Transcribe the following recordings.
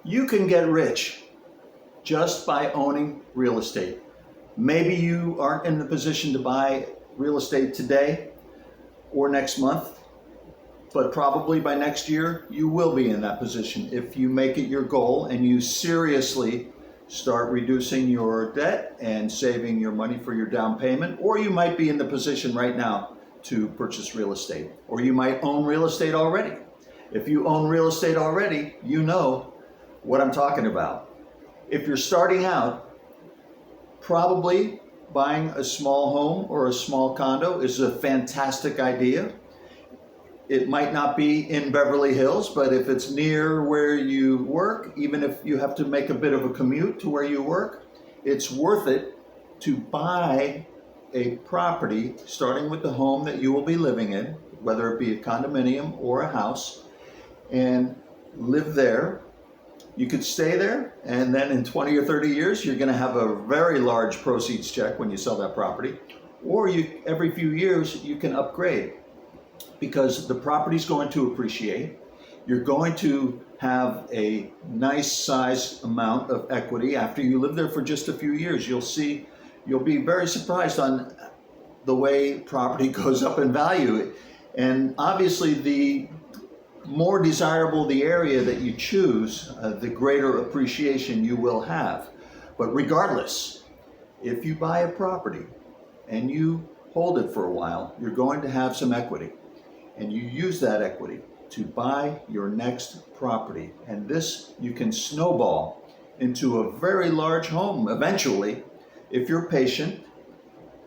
You can get rich just by owning real estate. Maybe you aren't in the position to buy real estate today or next month, but probably by next year you will be in that position if you make it your goal and you seriously start reducing your debt and saving your money for your down payment. Or you might be in the position right now to purchase real estate, or you might own real estate already. If you own real estate already, you know what I'm talking about. If you're starting out, probably buying a small home or a small condo is a fantastic idea. It might not be in Beverly Hills, but if it's near where you work, even if you have to make a bit of a commute to where you work, it's worth it to buy a property, starting with the home that you will be living in, whether it be a condominium or a house, and live there. You could stay there, and then in 20 or 30 years, you're going to have a very large proceeds check when you sell that property. Or every few years, you can upgrade, because the property's going to appreciate. You're going to have a nice size amount of equity. After you live there for just a few years, you'll be very surprised on the way property goes up in value. And obviously, the more desirable the area that you choose, the greater appreciation you will have. But regardless, if you buy a property and you hold it for a while, you're going to have some equity. And you use that equity to buy your next property. And this you can snowball into a very large home eventually if you're patient.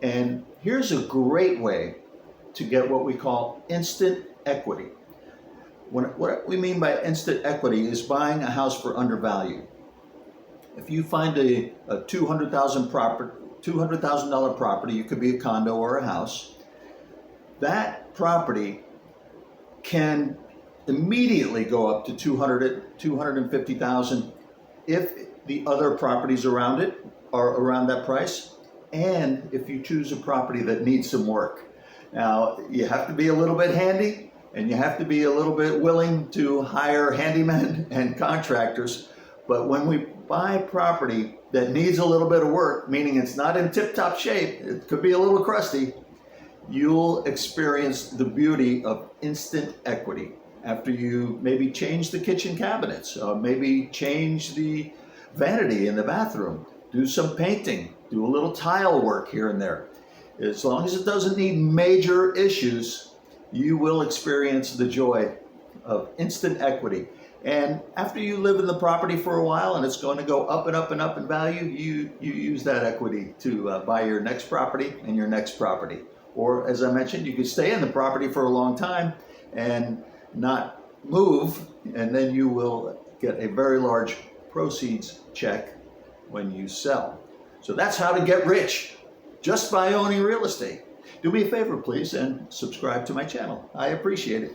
And here's a great way to get what we call instant equity. What we mean by instant equity is buying a house for undervalue. If you find a $200,000 property, it could be a condo or a house, that property can immediately go up to $250,000 if the other properties around it are around that price, and if you choose a property that needs some work. Now, you have to be a little bit handy, and you have to be a little bit willing to hire handymen and contractors. But when we buy property that needs a little bit of work, meaning it's not in tip-top shape, it could be a little crusty, you'll experience the beauty of instant equity. After you maybe change the kitchen cabinets, maybe change the vanity in the bathroom, do some painting, do a little tile work here and there. As long as it doesn't need major issues, you will experience the joy of instant equity. And after you live in the property for a while and it's going to go up and up and up in value, you use that equity to buy your next property and your next property. Or as I mentioned, you could stay in the property for a long time and not move, and then you will get a very large proceeds check when you sell. So that's how to get rich, just by owning real estate. Do me a favor, please, and subscribe to my channel. I appreciate it.